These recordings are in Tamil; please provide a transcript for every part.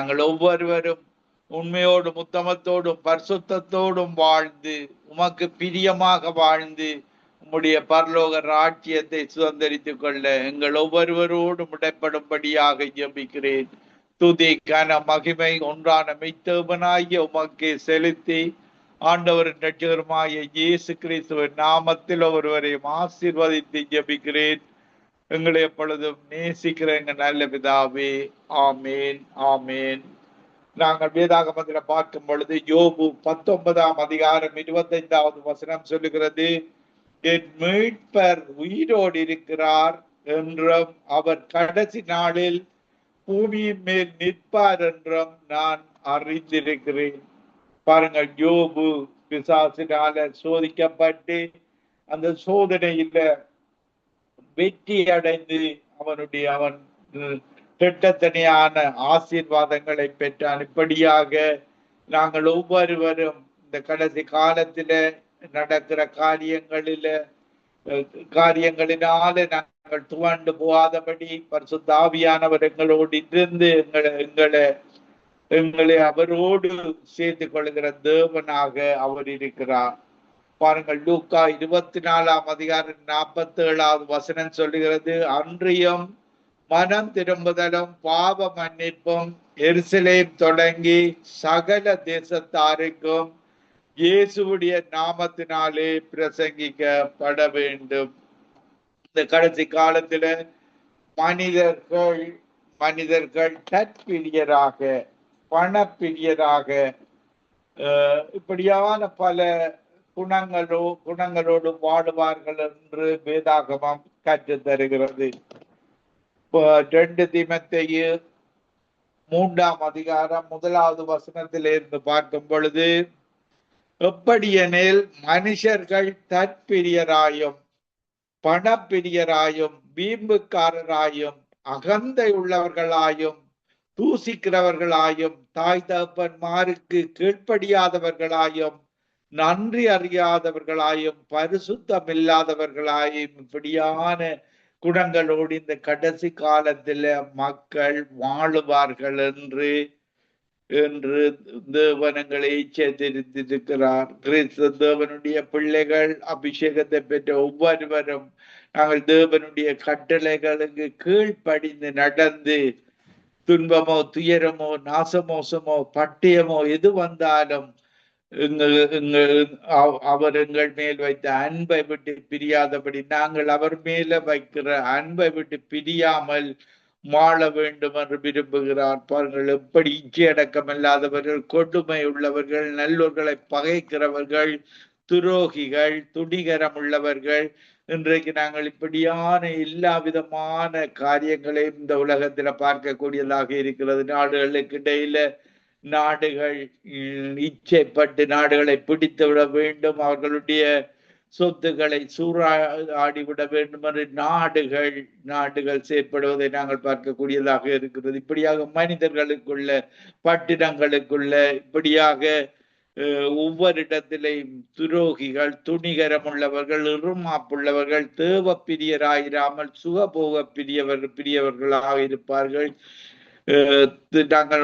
நாங்கள் ஒவ்வொருவரும் உண்மையோடும் உத்தமத்தோடும் பரிசுத்தத்தோடும் வாழ்ந்து உமக்கு பிரியமாக வாழ்ந்து உம்முடைய பரலோக ராஜ்யத்தை சுதந்திரித்துக் கொள்ள எங்கள் ஒவ்வொருவரோடும் இடைப்படும்படியாக ஜெபிக்கிறேன். துதி கன மகிமை ஒன்றான மெய்த்தேவனாகிய உமக்கு செலுத்தி ஆண்டவரின் ரட்சகருமாகிய இயேசு கிறிஸ்துவின் நாமத்தில் ஒருவரையும் ஆசீர்வதித்து ஜெபிக்கிறேன். எங்களை எப்பொழுதும் நேசிக்கிற எங்கள் நல்ல பிதாவே, ஆமேன் ஆமேன். நாங்கள் வேதாகமத்தில் பார்க்கும் பொழுது யோபு 19ஆம் அதிகாரம் 25வது வசனம் சொல்லுகிறது, என் மீட்பர் உயிரோடு இருக்கிறார் என்றும் அவர் கடைசி நாளில் பூமியின் மேல் நிற்பார் என்றும் நான் அறிந்திருக்கிறேன். பாருங்கள், யோபு பிசாசினால சோதிக்கப்பட்டு அந்த சோதனையில வெற்றி அடைந்து அவன் திட்டத்தனையான ஆசீர்வாதங்களை பெற்றான். இப்படியாக நாங்கள் ஒவ்வொருவரும் இந்த கடைசி காலத்தில நடக்கிற காரியங்களினால நாங்கள் துவண்டு போகாதபடி பரிசுத்த ஆவியானவர் எங்களோடு இருந்து எங்களை அவரோடு சேர்த்து கொள்கிற தேவனாக அவர் இருக்கிறார். பாருங்கள், லூக்கா 24ஆம் அதிகாரம் 47வது வசனம் சொல்லுகிறது, அன்றியும் மனம் திரும்புதலும் பாவ மன்னிப்பும் எருசலேம் தொடங்கி சகல தேசத்தாருக்கும் இயேசுவுடைய நாமத்தினாலே பிரசங்கிக்கப்பட வேண்டும். இந்த கடைசி காலத்துல மனிதர்கள் தற்பிரியராக, பணப்பிரியராக, இப்படியான பல குணங்களோடு வாடுவார்கள் என்று வேதாகமம் கற்று தருகிறது. 2 தீமோத்தேயு 3ஆம் அதிகாரம் 1வது வசனத்திலிருந்து பார்க்கும் பொழுது, எப்படியெனில் மனுஷர்கள் தற்பிரியராயும் பணப்பிரியராயும் வீம்புக்காரராயும் அகந்தை உள்ளவர்களாயும் தூசிக்கிறவர்களாயும் தாய் தகப்பன்மாருக்கு கீழ்ப்படியாதவர்களாயும் நன்றி அறியாதவர்களாயும் பரிசுத்தம் இல்லாதவர்களாயும் இப்படியான குணங்களோடு இந்த கடைசி காலத்துல மக்கள் வாழுவார்கள் என்று தேவனங்களை எச்சரித்திருக்கிறார். கிறிஸ்து தேவனுடைய பிள்ளைகள், அபிஷேகத்தை பெற்ற ஒவ்வொருவரும் நாங்கள் தேவனுடைய கட்டளைகளுக்கு கீழ்ப்படிந்து நடந்து துன்பமோ துயரமோ நாசமோசமோ பட்டயமோ எது வந்தாலும் அவர் எங்கள் மேல் வைத்த அன்பை விட்டு பிரியாதபடி நாங்கள் அவர் மேல வைக்கிற அன்பை விட்டு பிரியாமல் வாழ வேண்டும் என்று விரும்புகிறார். பாருங்கள், எப்படி இச்சையடக்கம் இல்லாதவர்கள், கொடுமை உள்ளவர்கள், நல்லோர்களை பகைக்கிறவர்கள், துரோகிகள், துணிகரம் உள்ளவர்கள், இன்றைக்கு நாங்கள் இப்படியான எல்லா விதமான காரியங்களையும் இந்த உலகத்துல பார்க்கக்கூடியதாக இருக்கிறது. நாடுகளுக்கு இடையில நாடுகள் இச்சைப்பட்டு நாடுகளை பிடித்து விட வேண்டும், அவர்களுடைய சொத்துக்களை சூறாடிவிட வேண்டும் என்று நாடுகள் செயற்படுவதை நாங்கள் பார்க்கக்கூடியதாக இருக்கிறது. இப்படியாக மனிதர்களுக்குள்ள, பட்டினங்களுக்குள்ள இப்படியாக ஒவ்வொரு இடத்திலையும் துரோகிகள், துணிகரம் உள்ளவர்கள், இருமாப்புள்ளவர்கள், தேவ பிரியராயிராமல் சுகபோக பிரியவர்களாக இருப்பார்கள். நாங்கள்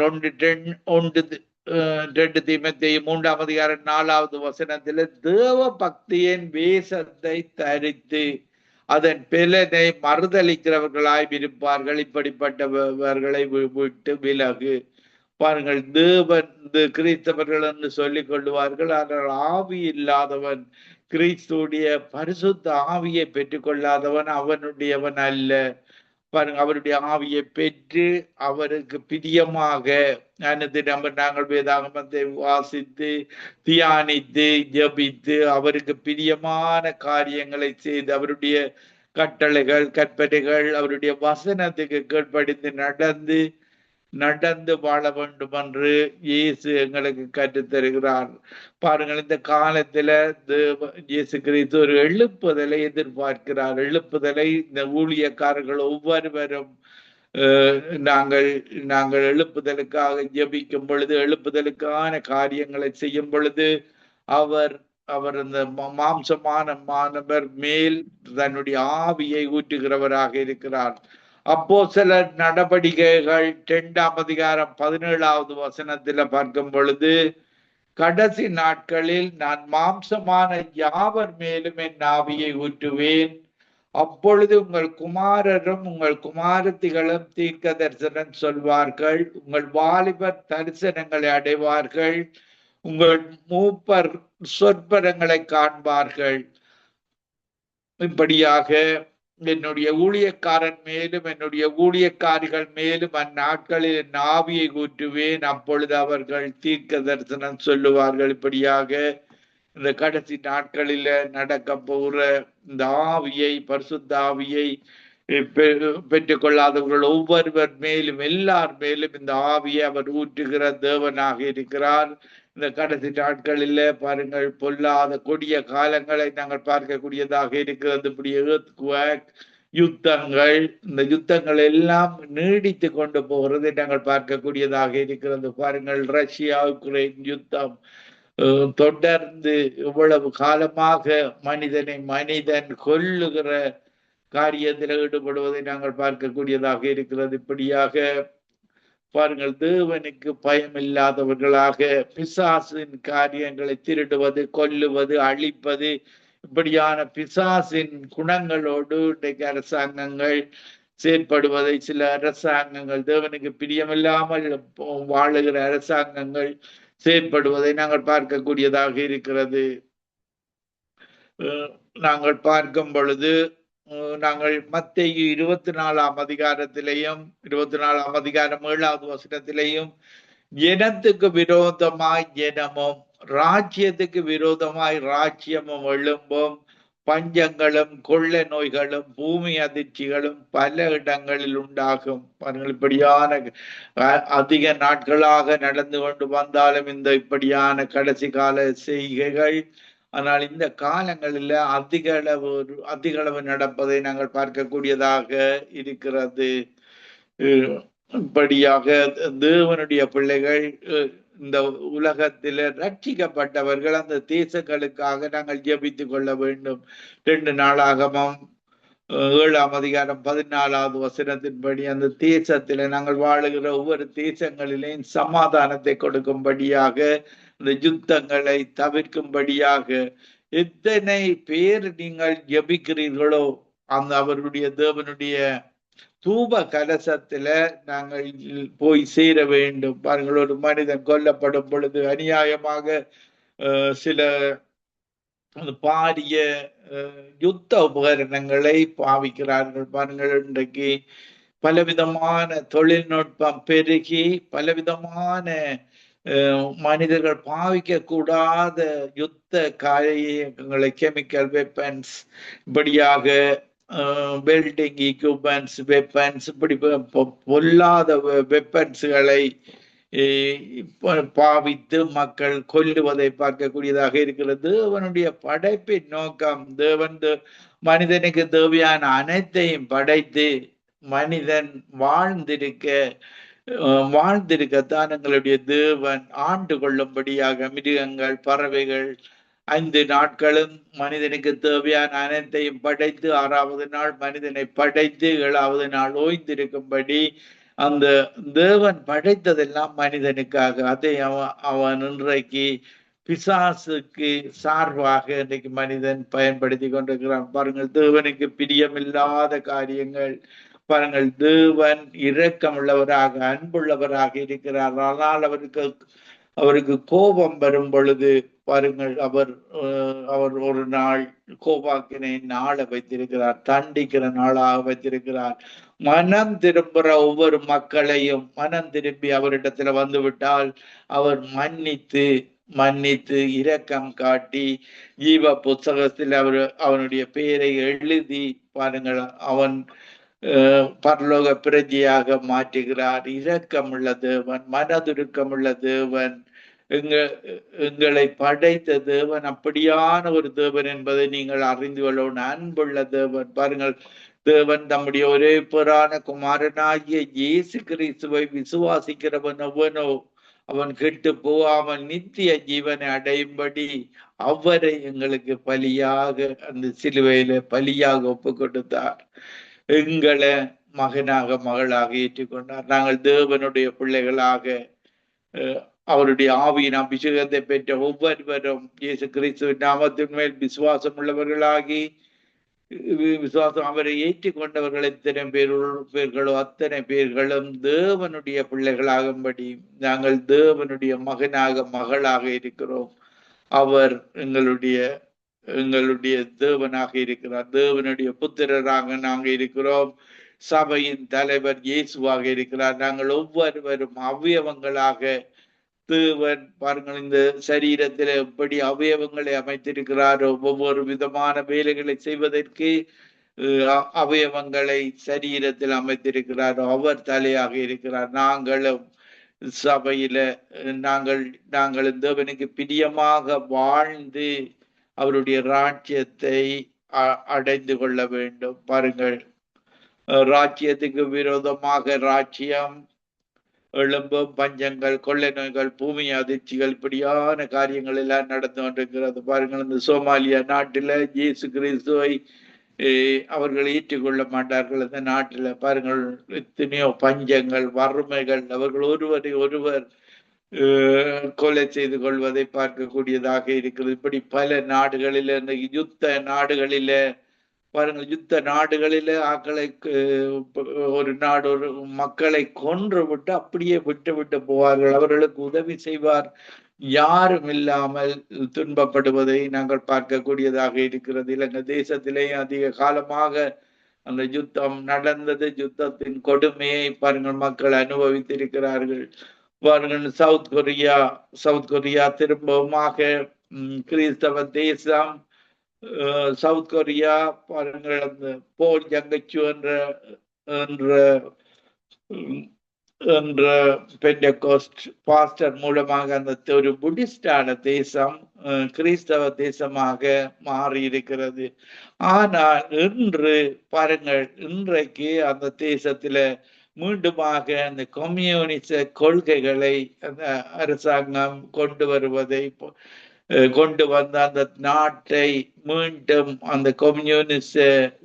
2 தீமோத்தேயு 3ஆம் அதிகாரம் 4வது வசனத்துல தேவ பக்தியின் வேஷத்தை தரித்து அதன் பலனை மறுதளிக்கிறவர்களாய் இருப்பார்கள். இப்படிப்பட்டவர்களை விட்டு விலகு. பாருங்கள், தேவன் கிறிஸ்தவர்கள் என்று சொல்லிக் கொள்வார்கள், ஆனால் ஆவி இல்லாதவன், கிறிஸ்துடைய பரிசுத்த ஆவியை பெற்றுக் கொள்ளாதவன் அவனுடையவன் அல்ல. பாருங்க, அவருடைய ஆவியை பெற்று அவருக்கு பிரியமாக நாங்கள் வேதாகமத்தை வாசித்து தியானித்து ஜபித்து அவருக்கு பிரியமான காரியங்களை செய்து அவருடைய கட்டளைகள், கற்பனைகள், அவருடைய வசனத்துக்கு கீழ்ப்படிந்து நடந்து வாழ வேண்டும் என்று இயேசு எங்களுக்கு கற்றுத் தருகிறார். பாருங்கள், இந்த காலத்துல இயேசு கிறிஸ்து ஒரு எழுப்புதலை எதிர்பார்க்கிறார். எழுப்புதலை இந்த ஊழியக்காரர்கள் ஒவ்வொருவரும் நாங்கள் எழுப்புதலுக்காக ஜெபிக்கும் பொழுது, எழுப்புதலுக்கான காரியங்களை செய்யும் பொழுது அவர் அந்த மாம்சமானவர் மேல் தன்னுடைய ஆவியை ஊற்றுகிறவராக இருக்கிறார். அப்போஸ்தலர் நடவடிக்கைகள் 2ஆம் அதிகாரம் 17வது வசனத்துல பார்க்கும் பொழுது, கடைசி நாட்களில் நான் மாம்சமான யாவர் மேலும் என் ஆவியை ஊற்றுவேன். அப்பொழுது உங்கள் குமாரரும் உங்கள் குமாரத்திகளும் தீர்க்க தரிசனம் சொல்வார்கள். உங்கள் வாலிபர் தரிசனங்களை அடைவார்கள். உங்கள் மூப்பர் சொற்பரங்களை காண்பார்கள். இப்படியாக என்னுடைய ஊழியக்காரன் மேலும் என்னுடைய ஊழியக்காரிகள் மேலும் அந்நாட்களில் என் ஆவியை ஊற்றுவேன். அப்பொழுது அவர்கள் தீர்க்க தரிசனம் சொல்லுவார்கள். இப்படியாக இந்த கடைசி நாட்களில நடக்க போகிற இந்த ஆவியை, பரிசுத்த ஆவியை பெற்றுக் கொள்ளாதவர்கள் ஒவ்வொருவர் மேலும் எல்லார் மேலும் இந்த ஆவியை அவர் ஊற்றுகிற தேவனாக இருக்கிறார். இந்த கடைசி நாட்களில் பாருங்கள், பொல்லாத கொடிய காலங்களை நாங்கள் பார்க்கக்கூடியதாக இருக்கிறது. இப்படி யுத்தங்கள், இந்த யுத்தங்கள் எல்லாம் நீடித்து கொண்டு போகிறது நாங்கள் பார்க்கக்கூடியதாக இருக்கிறது. பாருங்கள், ரஷ்யா உக்ரைன் யுத்தம் தொடர்ந்து இவ்வளவு காலமாக மனிதன் கொல்லுகிற காரியத்தில் ஈடுபடுவதை நாங்கள் பார்க்கக்கூடியதாக இருக்கிறது. இப்படியாக பாருங்கள், தேவனுக்கு பயம் இல்லாதவர்களாக பிசாசின் காரியங்களை திருடுவது, கொல்லுவது, அழிப்பது, இப்படியான பிசாசின் குணங்களோடு இன்றைக்கு அரசாங்கங்கள் செயற்படுவதை, சில அரசாங்கங்கள் தேவனுக்கு பிரியமில்லாமல் வாழுகிற அரசாங்கங்கள் செயற்படுவதை நாங்கள் பார்க்கக்கூடியதாக இருக்கிறது. நாங்கள் பார்க்கும் பொழுது நாங்கள் மத்தேயு 24ஆம் அதிகாரத்திலேயும் 24ஆம் அதிகாரம் 7வது வசனத்திலேயும் ஜனத்துக்கு விரோதமாய் ஜனமும் ராஜ்யத்துக்கு விரோதமாய் ராஜ்யமும் எழும்பும், பஞ்சங்களும் கொள்ளை நோய்களும் பூமி அதிர்ச்சிகளும் பல இடங்களில் உண்டாகும். இப்படியான அதிக நாட்களாக நடந்து கொண்டு வந்தாலும் இந்த இப்படியான கடைசி கால செய்கைகள், ஆனால் இந்த காலங்களில் அதிக அளவு நடப்பதை நாங்கள் பார்க்கக்கூடியதாக இருக்கிறது. இப்படியாக தேவனுடைய பிள்ளைகள், இந்த உலகத்தில ரட்சிக்கப்பட்டவர்கள் அந்த தேசங்களுக்காக நாங்கள் ஜெபித்துக் கொள்ள வேண்டும். 2 நாளாகமம் 7ஆம் அதிகாரம் 14வது வசனத்தின்படி அந்த தேசத்தில நாங்கள் வாழுகிற ஒவ்வொரு தேசங்களிலேயும் சமாதானத்தை கொடுக்கும்படியாக, இந்த யுத்தங்களை தவிர்க்கும்படியாக எத்தனை பேர் நீங்கள் ஜெபிக்கிறீர்களோ அந்த அவருடைய தேவனுடைய தூப கலசத்துல நாங்கள் போய் சேர வேண்டும். பாருங்கள், ஒரு மனிதன் கொல்லப்படும் பொழுது அநியாயமாக சில பாரிய யுத்த உபகரணங்களை பாவிக்கிறார்கள். பாருங்கள், இன்றைக்கு பலவிதமான தொழில்நுட்பம் பெருகி பலவிதமான மனிதர்கள் பாவிக்க கூடாத யுத்த காரியங்களை, கெமிக்கல் வெப்பன்ஸ், இப்படியாக வெல்டிங் எக்யூப்மெண்ட்ஸ், வெப்பன்ஸ், இப்படி பொல்லாத வெப்பன்ஸ்களை பாவித்து மக்கள் கொல்லுவதை பார்க்கக்கூடியதாக இருக்கிறது. அவனுடைய படைப்பின் நோக்கம், தேவன் மனிதனுக்கு தேவையான அனைத்தையும் படைத்து மனிதன் வாழ்ந்திருக்கத்தான் எங்களுடைய தேவன் ஆண்டு கொள்ளும்படியாக மிருகங்கள், பறவைகள் 5 நாட்களும் மனிதனுக்கு தேவையான அனைத்தையும் படைத்து 6வது நாள் மனிதனை படைத்து 7வது நாள் ஓய்ந்திருக்கும்படி அந்த தேவன் படைத்ததெல்லாம் மனிதனுக்காக. அதை அவன் இன்றைக்கு பிசாசுக்கு சார்பாக இன்றைக்கு மனிதன் பயன்படுத்தி கொண்டிருக்கிறான். பாருங்கள், தேவனுக்கு பிரியமில்லாத காரியங்கள். பாருங்கள், தேவன் இரக்கமுள்ளவராக அன்புள்ளவராக இருக்கிறார். ஆனால் அவருக்கு கோபம் வரும் பொழுது பாருங்கள், அவர் ஒரு நாள் கோபாக்கினை நாளை வைத்திருக்கிறார், தண்டிக்கிற நாளாக வைத்திருக்கிறார். மனம் திரும்புற ஒவ்வொரு மக்களையும் மனம் திரும்பி அவரிடத்துல வந்து விட்டால் அவர் மன்னித்து இரக்கம் காட்டி ஜீவ புத்தகத்தில் அவனுடைய பெயரை எழுதி பாருங்கள், அவன் பரலோக பிரஜையாக மாற்றுகிறார். இரக்கமுள்ள தேவன், மனதுருக்கமுள்ள தேவன், எங்களை படைத்த தேவன் அப்படியான ஒரு தேவன் என்பதை நீங்கள் அறிந்து கொள்ளணும். அன்புள்ள தேவன். பாருங்கள், தேவன் தம்முடைய ஒரே பேரான குமாரனாகிய இயேசு கிறிஸ்துவை விசுவாசிக்கிறவன் எவனோ அவன் கெட்டு போகாமல் நித்திய ஜீவனை அடையும்படி அவரை எங்களுக்கு பலியாக அந்த சிலுவையில பலியாக ஒப்பு கொடுத்தார். எங்களை மகனாக மகளாக ஏற்றுக்கொண்டார். நாங்கள் தேவனுடைய பிள்ளைகளாக அவருடைய ஆவியின் அபிஷேகத்தை பெற்ற ஒவ்வொருவரும் இயேசு கிறிஸ்துவின் நாமத்தின் மேல் விசுவாசம் உள்ளவர்களாகி விசுவாசம் அவரை ஏற்றுக்கொண்டவர்கள் எத்தனை பேர்களோ அத்தனை பேர்களும் தேவனுடைய பிள்ளைகளாகும்படி நாங்கள் தேவனுடைய மகனாக மகளாக இருக்கிறோம். அவர் எங்களுடைய தேவனாக இருக்கிறார். தேவனுடைய புத்திரராக நாங்கள் இருக்கிறோம். சபையின் தலைவர் இயேசுவாக இருக்கிறார். நாங்கள் ஒவ்வொருவரும் அவயவங்களாக தேவன் பாருங்கள் இந்த சரீரத்தில் எப்படி அவயவங்களை அமைத்திருக்கிறாரோ ஒவ்வொரு விதமான வேலைகளை செய்வதற்கு அவயவங்களை சரீரத்தில் அமைத்திருக்கிறாரோ அவர் தலையாக இருக்கிறார். நாங்களும் சபையில நாங்கள் தேவனுக்கு பிரியமாக வாழ்ந்து அவருடைய ராஜ்யத்தை அடைந்து கொள்ள வேண்டும். பாருங்கள், ராஜ்யத்துக்கு விரோதமாக ராஜ்யம் எழும்பும், பஞ்சங்கள், கொள்ளை நோய்கள், பூமி அதிர்ச்சிகள், இப்படியான காரியங்கள் எல்லாம் நடந்து கொண்டிருக்கிறது. பாருங்கள், இந்த சோமாலியா நாட்டில் இயேசு கிறிஸ்துவை அவர்கள் ஏற்றுக்கொள்ள மாட்டார்கள். அந்த நாட்டில் பாருங்கள் எத்தனையோ பஞ்சங்கள், வறுமைகள், அவர்கள் ஒருவர் கொலை செய்து கொள்வதை பார்க்கக்கூடியதாக இருக்கிறது. இப்படி பல நாடுகளில, இந்த யுத்த நாடுகளில பாருங்கள், யுத்த நாடுகளில ஆக்களை ஒரு நாடு ஒரு மக்களை கொன்று விட்டு அப்படியே விட்டு போவார்கள். அவர்களுக்கு உதவி செய்வார் யாரும் இல்லாமல் துன்பப்படுவதை நாங்கள் பார்க்கக்கூடியதாக இருக்கிறது. இலங்கை தேசத்திலே அதிக காலமாக அந்த யுத்தம் நடந்தது. யுத்தத்தின் கொடுமையை பாருங்கள் மக்கள் அனுபவித்திருக்கிறார்கள். பாருங்கள், சவுத் கொரியா திரும்பவுமாக கிறிஸ்தவ தேசம். சவுத் கொரியா பாருங்கள், அந்த போல் ஜங்கச்சு என்ற பெண்டகோஸ்ட் பாஸ்டர் மூலமாக அந்த ஒரு புத்திஸ்டான தேசம் கிறிஸ்தவ தேசமாக மாறி இருக்கிறது. ஆனால் இன்று பாருங்கள், இன்றைக்கு அந்த தேசத்துல மீண்டுமாக அந்த கம்யூனிச கொள்கைகளை அந்த அரசாங்கம் கொண்டு வந்த அந்த நாட்டை மீண்டும் அந்த கம்யூனிச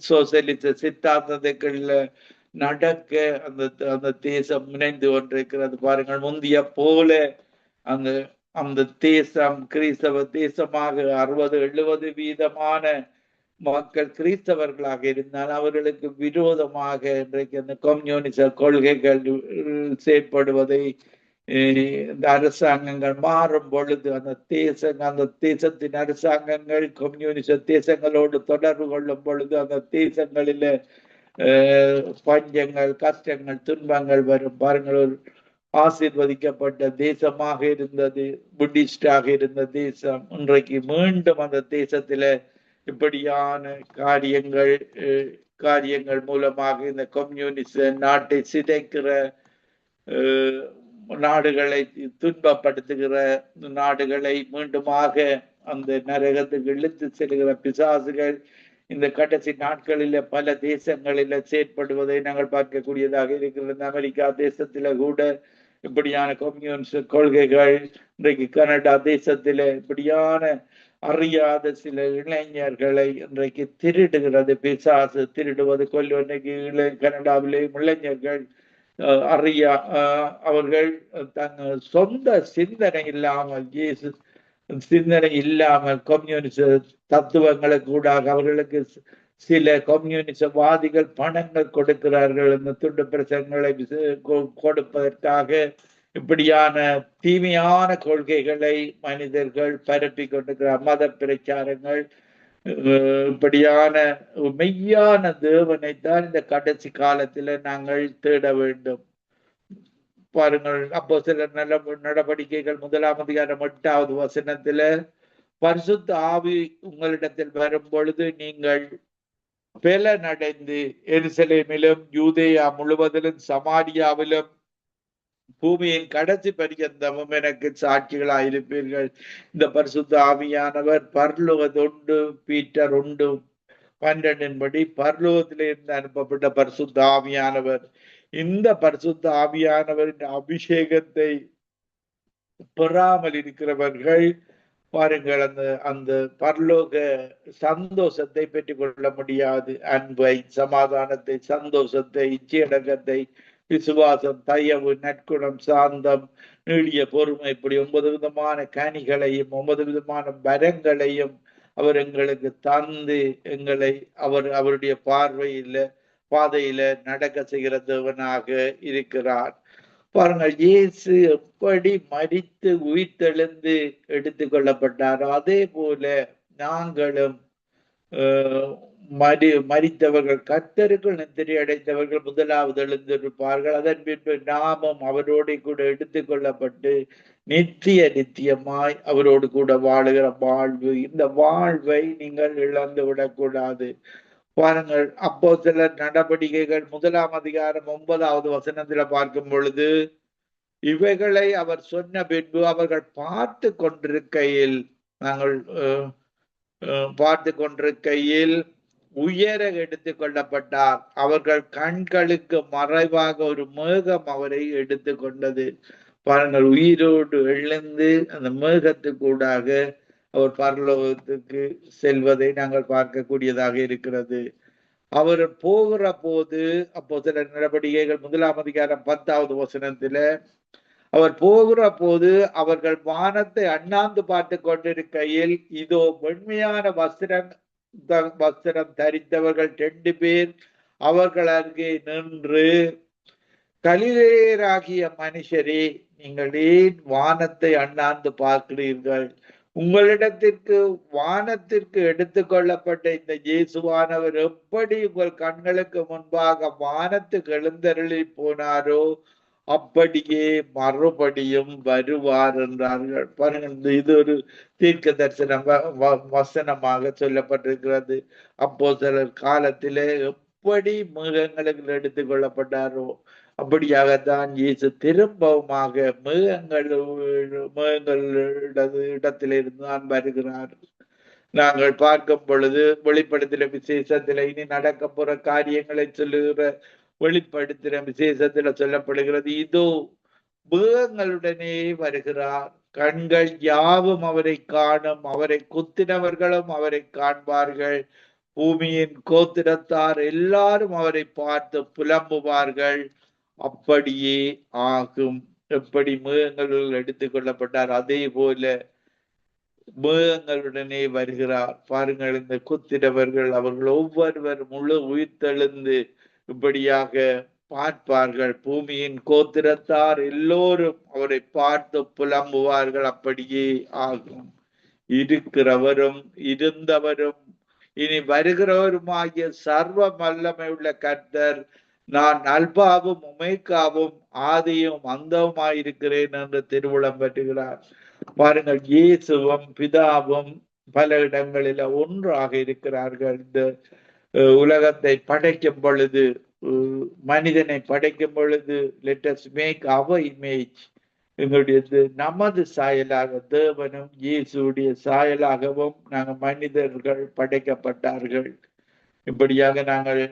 சோசியலிச சித்தாந்தத்துக்குள்ள நடக்க அந்த தேசம் முனைந்து கொண்டிருக்கிறது. பாருங்கள், முந்திய போல அந்த தேசம் கிறிஸ்தவ தேசமாக 60-70% மக்கள் கிறிஸ்தவர்களாக இருந்தால் அவர்களுக்கு விரோதமாக இன்றைக்கு அந்த கம்யூனிச கொள்கைகள் செயற்படுவதை இந்த அரசாங்கங்கள் மாறும் பொழுது அந்த தேசத்தின் அரசாங்கங்கள் கம்யூனிச தேசங்களோடு தொடர்பு கொள்ளும் பொழுது அந்த தேசங்களில பஞ்சங்கள், கஷ்டங்கள், துன்பங்கள் வரும். பாருங்கள், ஒரு ஆசீர்வதிக்கப்பட்ட தேசமாக இருந்தது, புத்திஸ்டாக இருந்த தேசம் இன்றைக்கு மீண்டும் அந்த தேசத்தில இப்படியான காரியங்கள் மூலமாக இந்த கம்யூனிச நாட்டை சிதைக்கிற நாடுகளை துன்பப்படுத்துகிற நாடுகளை மீண்டுமாக அந்த நரகத்துக்கு இழுத்து செல்கிற பிசாசுகள் இந்த கடைசி நாட்களில பல தேசங்களில செயற்படுவதை நாங்கள் பார்க்கக்கூடியதாக இருக்கிறது. அமெரிக்கா தேசத்தில கூட இப்படியான கம்யூனிஸ்ட் கொள்கைகள், இன்றைக்கு கனடா தேசத்தில இப்படியான அறியாத சில இளைஞர்களை இன்றைக்கு திருடுகிறது பிசாசு. திருடுவது கொல்வது. இன்றைக்கு கனடாவிலே இளைஞர்கள் அவர்கள் தங்கள் சொந்த சிந்தனை இல்லாமல் கம்யூனிச தத்துவங்களை கூட அவர்களுக்கு சில கம்யூனிசவாதிகள் பணங்கள் கொடுக்கிறார்கள். இந்த துண்டு பிரசங்களை கொடுப்பதற்காக இப்படியான தீமையான கொள்கைகளை மனிதர்கள் பரப்பி கொண்டிருக்கிறார். மத பிரச்சாரங்கள், இப்படியான மெய்யான தேவனைத்தான் இந்த கடைசி காலத்துல நாங்கள் தேட வேண்டும். பாருங்கள், அப்போ சில நடவடிக்கைகள் 1-8 பரிசுத்த ஆவி உங்களிடத்தில் வரும் பொழுது நீங்கள் பலனடைந்து எருசலேமிலும் யூதேயா முழுவதிலும் சமாரியாவிலும் பூமியின் கடைசி பரியந்தமும் எனக்கு சாட்சிகளாயிருப்பீர்கள். இந்த பரிசுத்த ஆவியானவர் பரலோகத்தொண்டு பீட்டர் 1:12 பரலோகத்திலிருந்து அனுப்பப்பட்ட பரிசுத்த ஆவியானவர். இந்த பரிசுத்த ஆவியானவரின் அபிஷேகத்தை பெறாமல் இருக்கிறவர்கள் பாருங்கள், அந்த அந்த பரலோக சந்தோஷத்தை பெற்றுக் கொள்ள முடியாது. அன்பை, சமாதானத்தை, சந்தோஷத்தை, இச்சையடக்கத்தை, விசுவாசம், தயவு, நற்குணம், சாந்தம், நீடிய பொறுமை, இப்படி 9 விதமான கனிகளையும் 9 விதமான வரங்களையும் அவர் எங்களுக்கு தந்து எங்களை அவருடைய பாதையில நடக்க செய்கிற தேவனாக இருக்கிறார். பாருங்கள், இயேசு எப்படி மரித்து உயிர்த்தெழுந்து எடுத்துக் கொள்ளப்பட்டாரோ அதே போல நாங்களும் மரித்தவர்கள், கர்த்தருக்குள் நித்திரை அடைந்தவர்கள் முதலாவது எழுந்திருப்பார்கள். அதன் பின்பு நாமும் அவரோடு கூட எடுத்துக் கொள்ளப்பட்டு நித்தியமாய் அவரோடு கூட வாழுகிற வாழ்வு. இந்த வாழ்வை நீங்கள் இழந்து விடக்கூடாது. பாருங்கள், அப்போஸ்தலர் நடவடிக்கைகள் 1 அதிகாரம் 9வது வசனத்துல பார்க்கும் பொழுது, இவைகளை அவர் சொன்ன பின்பு அவர்கள் பார்த்து கொண்டிருக்கையில் உயர எடுத்துக் கொள்ளப்பட்டார். அவர்கள் கண்களுக்கு மறைவாக ஒரு மேகம் அவரை எடுத்துக் கொண்டது. பாருங்கள், உயிரோடு எழுந்து அந்த மேகத்துக்கூடாக அவர் பரலோகத்துக்கு செல்வதை நாங்கள் பார்க்கக்கூடியதாக இருக்கிறது. அவர் போகிற போது, அப்போஸ்தலர் நடவடிக்கைகள் 1 அதிகாரம் 10வது வசனத்துல, அவர் போகிற போது அவர்கள் வானத்தை அண்ணாந்து பார்த்து கொண்டிருக்கையில் இதோ வெண்மையான வஸ்திரம் தரித்தவர்கள் 2 பேர் அவர்கள் அருகே நின்று, கலிலேயராகிய மனுஷரே, நீங்கள் ஏன் வானத்தை அண்ணாந்து பார்க்கிறீர்கள்? உங்களிடத்திற்கு வானத்திற்கு எடுத்துக் கொள்ளப்பட்ட இந்த இயேசுவானவர் எப்படி உங்கள் கண்களுக்கு முன்பாக வானத்துக்கு எழுந்தருளி போனாரோ அப்படியே மறுபடியும் வருவார் என்றார்கள். பாருங்கள், இது ஒரு தீர்க்க தரிசன வசனமாக சொல்லப்பட்டிருக்கிறது. அப்போஸ்தலர் காலத்திலே எப்படி மேகங்களுக்கு எடுத்துக் கொள்ளப்பட்டாரோ அப்படியாகத்தான் இயேசு திரும்பவுமாக இடத்திலிருந்து தான் வருகிறார். நாங்கள் பார்க்கும் பொழுது வெளிப்படுத்தின விசேஷத்துல இனி நடக்க போற காரியங்களை சொல்லுகிற வெளிப்படுத்தின விசேஷத்துல சொல்லப்படுகிறது, இதோ மேகங்களுடனே வருகிறார், கண்கள் யாவும் அவரை காணும், அவரை குத்தினவர்களும் அவரை காண்பார்கள், பூமியின் கோத்திரத்தார் எல்லாரும் அவரை பார்த்து புலம்புவார்கள். அப்படியே ஆகும். எப்படி மேகங்கள் எடுத்துக் கொள்ளப்பட்டார் அதே போல மேகங்களுடனே வருகிறார். பாருங்கள், இந்த குத்திரவர்கள் அவர்கள் ஒவ்வொருவர் முழு உயிர்த்தெழுந்து இப்படியாக பார்ப்பார்கள். பூமியின் கோத்திரத்தார் எல்லோரும் அவரை பார்த்து புலம்புவார்கள். அப்படியே ஆகும். இருக்கிறவரும் இருந்தவரும் இனி வருகிறவருமாகிய சர்வ வல்லமை உள்ள கர்த்தர், நான் அல்பாவும் ஒமேகாவும் ஆதியும் அந்தவுமாயிருக்கிறேன் என்று திருவுளம் பெற்றுகிறார். பாருங்கள், இயேசுவும் பிதாவும் பல இடங்களில ஒன்றாக இருக்கிறார்கள். இந்த உலகத்தை படைக்கும் பொழுது, மனிதனை படைக்கும் பொழுது, let us make our image, எங்களுடைய நமது சாயலாக தேவனும் இயேசுடைய சாயலாகவும் நாங்கள் மனிதர்கள் படைக்கப்பட்டார்கள். இப்படியாக நாங்கள்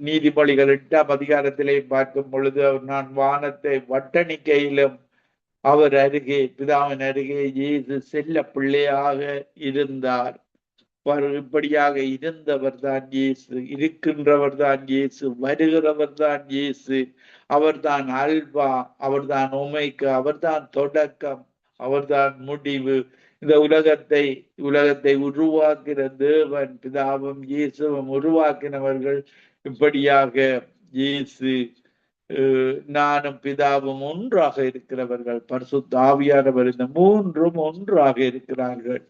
நீதிமொழிகள் 8ஆம் அதிகாரத்திலே பார்க்கும் பொழுது, நான் வானத்தை வட்டணிக்கையிலும் அவர் அருகே, பிதாவின் அருகே இயேசு செல்ல பிள்ளையாக இருந்தார். இப்படியாக இருந்தவர் தான் இயேசு, இருக்கின்றவர் தான் இயேசு, வருகிறவர் தான் இயேசு. அவர்தான் அல்பா, அவர்தான் ஒமேகா, அவர்தான் தொடக்கம், அவர்தான் முடிவு. இந்த உலகத்தை உருவாக்கிற தேவன் பிதாவும் இயேசுவும் உருவாக்கினவர்கள். இப்படியாக இயேசு, நானும் பிதாவும் ஒன்றாக இருக்கிறவர்கள், பரிசுத்த ஆவியானவர், இந்த மூன்றும் ஒன்றாக இருக்கிறார்கள்.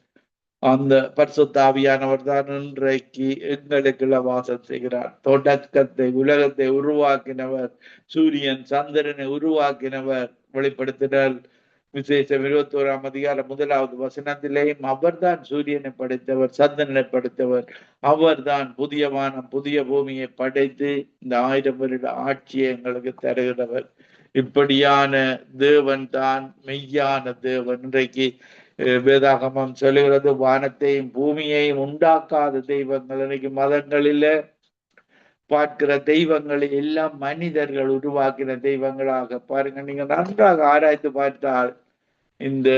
அந்த பரிசுத்த ஆவியானவர் தான் இன்றைக்கு எங்களுக்குள்ள வாசம் செய்கிறார். தொடக்கத்தை, உலகத்தை உருவாக்கினவர், சூரியன் சந்திரனை உருவாக்கினவர். வெளிப்படுத்தினர் விசேஷம் 21ஆம் அதிகாரம் 1வது வசனத்திலேயும் அவர்தான் சூரியனை படைத்தவர், சந்திரனை படைத்தவர். அவர்தான் புதிய வானம் புதிய பூமியை படைத்து இந்த 1000 வருட ஆட்சியை எங்களுக்கு தருகிறவர். இப்படியான தேவன் தான் மெய்யான தேவன். இன்றைக்கு வேதாகமம் சொல்லுகிறது, வானத்தையும் பூமியையும் உண்டாக்காத தெய்வங்கள். இன்னைக்கு மதங்களில பார்க்கிற தெய்வங்களை எல்லாம் மனிதர்கள் உருவாக்கின தெய்வங்களாக. பாருங்க, நீங்க நன்றாக ஆராய்ந்து பார்த்தால் இந்த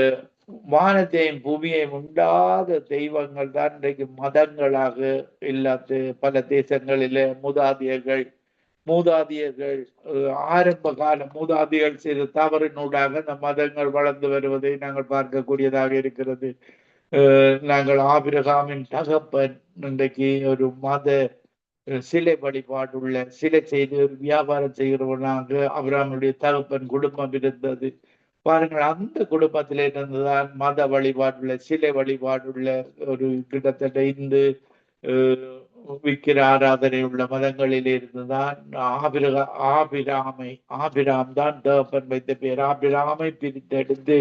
வானத்தையும் பூமியையும் உண்டாத தெய்வங்கள் தான் இன்றைக்கு மதங்களாக இல்லாத பல தேசங்களில மூதாதியர்கள் ஆரம்ப கால மூதாதியர்கள் செய்த தவறினூடாக அந்த மதங்கள் வளர்ந்து வருவதை நாங்கள் பார்க்கக்கூடியதாக இருக்கிறது. நாங்கள் ஆபிரகாமின் தகப்பன் இன்றைக்கு ஒரு மத சிலை வழிபாடுள்ள சிலை செய்து வியாபாரம் செய்கிறவனாக அபிரகாமுடைய தகப்பன் குடும்பம் இருந்தது. பாருங்கள், அந்த குடும்பத்தில இருந்துதான் மத வழிபாடுள்ள சிலை வழிபாடுள்ள ஒரு கிட்டத்தட்ட இந்து விக்கிர ஆராதனை உள்ள மதங்களில் இருந்துதான் ஆபிராம் தான் தகப்பன் வைத்த பேர். ஆபிராமை பிரித்தெடுத்து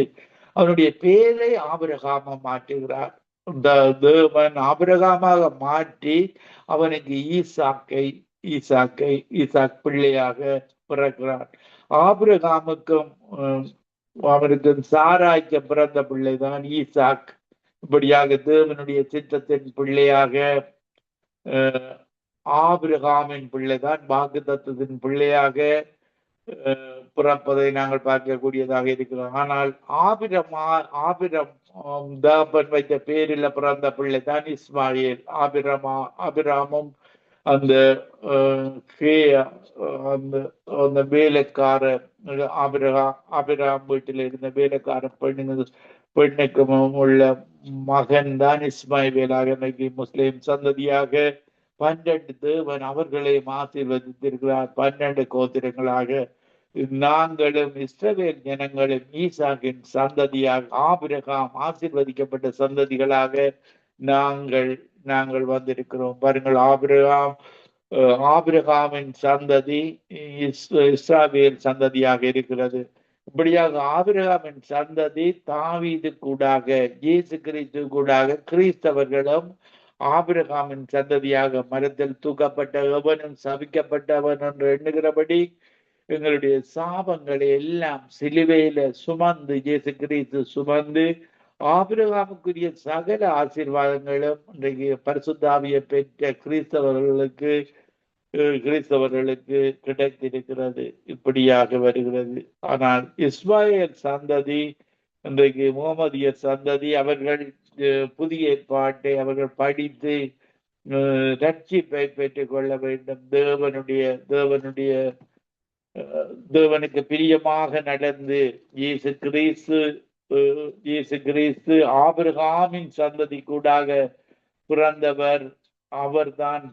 அவனுடைய பேரை ஆபிரகாம மாற்றுகிறார். தேவன் ஆபிரகாமாக மாற்றி அவனுக்கு ஈசாக் பிள்ளையாக பிறக்கிறார். ஆபிரகாமுக்கும் அவனுக்கு சாராய்க்கு பிறந்த பிள்ளைதான் ஈசாக். இப்படியாக தேவனுடைய சித்தத்தின் பிள்ளையாக ஆபிரகாமின் பிள்ளைதான் வாக்குத்தத்தத்தின் பிள்ளையாக பிறப்பதை நாங்கள் பார்க்கக்கூடியதாக இருக்கிறோம். ஆனால் ஆபிரம் தகப்பன் வைத்த பேரில் பிறந்த பிள்ளை தான் இஸ்மாயில். ஆபிராமும் அந்த அந்த வேலைக்கார ஆபிராம் வீட்டில் இருந்த வேலைக்கார பெண்ணுக்கும் உள்ள மகன் தான் இஸ்மாயிலாக இன்னைக்கு முஸ்லிம் சந்ததியாக 12 தேவன் அவர்களையும் ஆசீர்வதித்திருக்கிறார். 12 கோத்திரங்களாக நாங்களும் இஸ்ரவேல் ஜனங்களும் ஈசாக்கின் சந்ததியாக ஆபிரகாம் ஆசீர்வதிக்கப்பட்ட சந்ததிகளாக நாங்கள் வந்திருக்கிறோம். பாருங்கள், ஆபிரகாமின் சந்ததி இஸ்ரவேல் சந்ததியாக இருக்கிறது. இப்படியாக ஆபிரகாமின் சந்ததி தாவீது கூடாக இயேசு கிறிஸ்து கூடாக கிறிஸ்தவர்களும் ஆபிரகாமின் சந்ததியாக மரத்தில் தூக்கப்பட்ட எவனும் சபிக்கப்பட்டவன் என்று எண்ணுகிறபடி எங்களுடைய சாபங்களை எல்லாம் சிலுவையில சுமந்து இயேசு கிறிஸ்து சுமந்து ஆபிரகாமுக்குரிய சகல ஆசீர்வாதங்களும் இன்றைக்கு பரிசுத்தாவியை பெற்ற கிறிஸ்தவர்களுக்கு கிடைத்திருக்கிறது. இப்படியாக வருகிறது. ஆனால் இஸ்மாயில் சந்ததி இன்றைக்கு முகமதிய சந்ததி அவர்கள் புதிய ஏற்பாட்டை அவர்கள் படித்து ரட்சிப்பை பெற்றுக் கொள்ள வேண்டும். தேவனுக்கு பிரியமாக நடந்து இயேசு கிறிஸ்து ஆபிரகாமின் சந்ததி கூடாக பிறந்தவர். அவர்தான்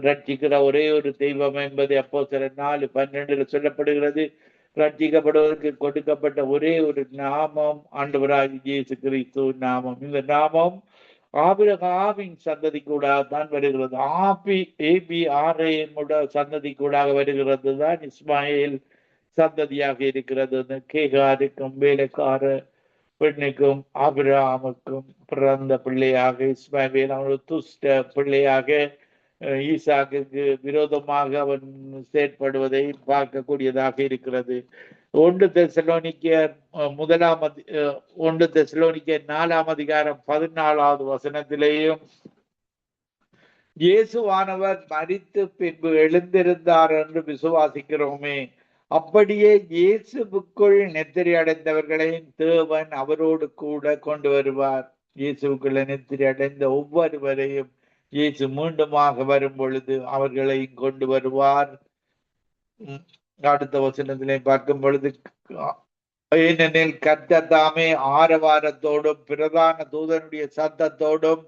ரட்சிக்கிற ஒரே ஒரு தெய்வம் என்பது அப்போஸ்தலர் 4:12 சொல்லப்படுகிறது. ரட்சிக்கப்படுவதற்கு கொடுக்கப்பட்ட ஒரே ஒரு நாமம் ஆண்டவராகிய இயேசு கிறிஸ்து நாமம். இந்த நாமம் ஆபிரகாமின் சந்ததி கூட தான் வருகிறது. சந்ததி கூடாக வருகிறது தான் இஸ்மாயில் சந்ததியாக இருக்கிறது. கேகாருக்கும் வேலைக்கார பெண்ணுக்கும் ஆபிரகாமுக்கும் பிறந்த பிள்ளையாக இஸ்மாயில் அவனோட துஷ்ட பிள்ளையாக ஈசாக்கு விரோதமாக அவன் செயற்படுவதை பார்க்கக்கூடியதாக இருக்கிறது. 1 தெசலோனிக்கேயர் 4 14 வசனத்திலேயும் இயேசுவானவர் மரித்து பின்பு எழுந்திருந்தார் என்று விசுவாசிக்கிறோமே, அப்படியே இயேசுவுக்குள் நெத்திரி அடைந்தவர்களையும் தேவன் அவரோடு கூட கொண்டு வருவார். இயேசுக்குள்ள நெத்திரி அடைந்த ஒவ்வொருவரையும் இயேசு மீண்டுமாக வரும் பொழுது அவர்களையும் கொண்டு வருவார். அடுத்த வசனத்திலே பார்க்கும் பொழுது, ஏனெனில் கர்த்தர் தாமே ஆரவாரத்தோடும் பிரதான தூதனுடைய சத்தத்தோடும்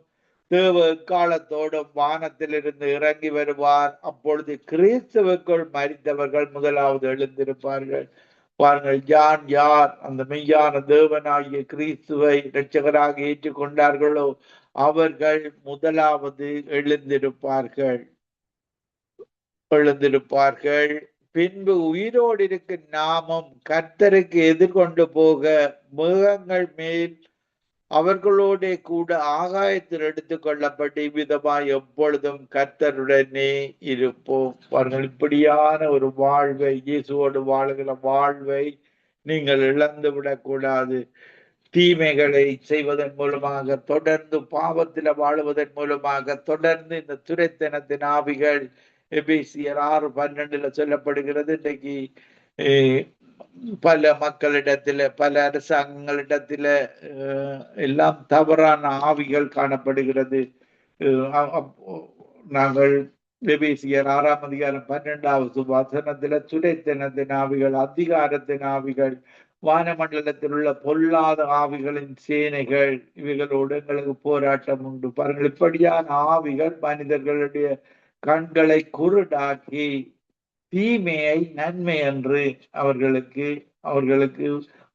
தேவ எக்காலத்தோடும் வானத்திலிருந்து இறங்கி வருவார். அப்பொழுது கிறிஸ்துவுக்குள் மரித்தவர்கள் முதலாவது எழுந்திருப்பார்கள். பாருங்கள், யார் அந்த மெய்யான தேவனாகிய கிறிஸ்துவை இரட்சகராக ஏற்றுக்கொண்டார்களோ அவர்கள் முதலாவது எழுந்திருப்பார்கள். பின்பு உயிரோடு இருக்கும் நாமும் கர்த்தருக்கு எதிர்கொண்டு போக மேகங்கள் மேல் அவர்களோட கூட ஆகாயத்தில் எடுத்துக் கொள்ளப்பட்டு விதமாய் எப்பொழுதும் கர்த்தருடனே இருப்போம். அவர்கள் இப்படியான ஒரு வாழ்வை, இயேசுவோடு வாழ்கிற வாழ்வை நீங்கள் இழந்து விடக்கூடாது. தீமைகளை செய்வதன் மூலமாக தொடர்ந்து பாவத்தில வாழுவதன் மூலமாக தொடர்ந்து இந்த துரைத்தனத்தின் ஆவிகள் எபேசியர் 6:12 சொல்லப்படுகிறது. இன்றைக்கு பல மக்களிடத்துல, பல அரசாங்கங்களிடத்துல எல்லாம் தவறான ஆவிகள் காணப்படுகிறது. நாங்கள் எபேசியர் 6 அதிகாரம் 12வது வசனத்துல துரைத்தனத்தின் ஆவிகள், அதிகாரத்தின் ஆவிகள், வானமண்டலத்தில் உள்ள பொல்லாத ஆவிகளின் சேனைகள், இவைகளோடு எங்களுக்கு போராட்டம் உண்டு. பாருங்கள், இப்படியான ஆவிகள் மனிதர்களுடைய கண்களை குருடாக்கி தீமையை நன்மை என்று அவர்களுக்கு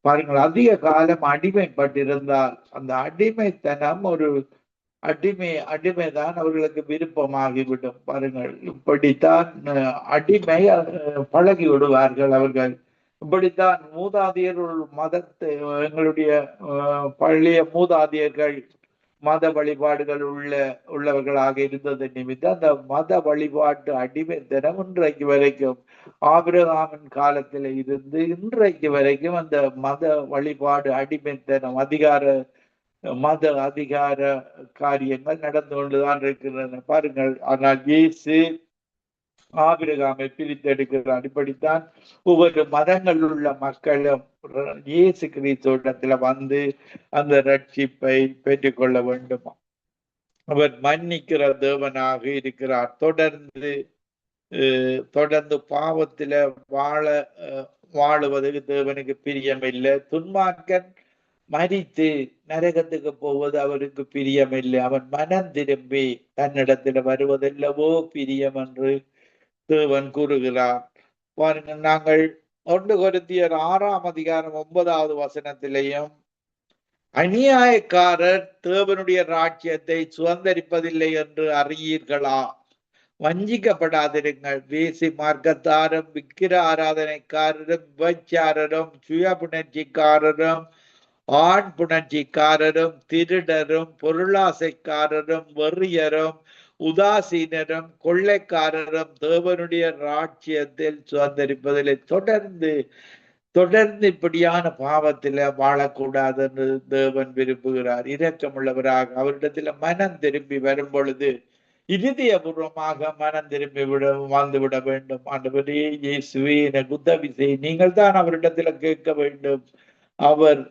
பாருங்கள், அதிக காலம் அடிமைப்பட்டிருந்தால் அந்த அடிமைத்தனம் ஒரு அடிமைதான் அவர்களுக்கு விருப்பமாகிவிடும். பாருங்கள், இப்படித்தான் அடிமை பழகி விடுவார்கள் அவர்கள். இப்படித்தான் மூதாதையர்கள் எங்களுடைய பழைய மூதாதையர்கள் மத வழிபாடுகள் உள்ளவர்களாக இருந்தது நிமித்தம் அந்த மத வழிபாட்டு அடிமைத்தனம் இன்றைக்கு வரைக்கும், ஆபிரகாமின் காலத்தில் இருந்து இன்றைக்கு வரைக்கும் அந்த மத வழிபாடு அடிமைத்தனம், மத அதிகார காரியங்கள் நடந்து கொண்டுதான் இருக்கின்றன. பாருங்கள், ஆனால் இயேசு ஆபிரகாமை பிரித்தெடுக்கிறார். இப்படித்தான் ஒவ்வொரு மதங்கள் உள்ள மக்களும் இயேசு கிறிஸ்துவிடத்துல வந்து அந்த ரட்சிப்பை பெற்றுக்கொள்ள வேண்டும். அவர் மன்னிக்கிற தேவனாக இருக்கிறார். தொடர்ந்து பாவத்தில வாழுவதற்கு தேவனுக்கு பிரியமில்லை. துன்மார்க்கன் மரித்து நரகத்துக்கு போவது அவருக்கு பிரியமில்லை. அவன் மனம் திரும்பி தன்னிடத்தில் வருவதெல்லவோ பிரியம் என்று தேவன் கூறுகிறார். பாருங்கள், நாங்கள் 1 கொரிந்தியர் 6 அதிகாரம் 9வது வசனத்திலேயும், அநியாயக்காரர் தேவனுடைய ராஜ்யத்தை சுதந்திரிப்பதில்லை என்று அறியீர்களா? வஞ்சிக்கப்படாதிருங்கள். வேசி மார்க்கத்தாரும், விக்கிர ஆராதனைக்காரரும், விபச்சாரரும், சுய புணர்ச்சிக்காரரும், ஆண் புணர்ச்சிக்காரரும், திருடரும், பொருளாசைக்காரரும், வெறியரும், உதாசீனரும், கொள்ளைக்காரரும் தேவனுடைய ராஜ்யத்தில் சுதந்திரிப்பதில்லை. தொடர்ந்து இப்படியான பாவத்தில வாழக்கூடாது என்று தேவன் விரும்புகிறார். இரக்கமுள்ளவராக அவரிடத்துல மனம் திரும்பி வரும் பொழுது இருதயபூர்வமாக மனம் திரும்பி வாழ்ந்துவிட வேண்டும். ஆண்டவரே இயேசுவே, எனக்கு உதவி செய். நீங்கள் தான் அவரிடத்துல கேட்க வேண்டும்.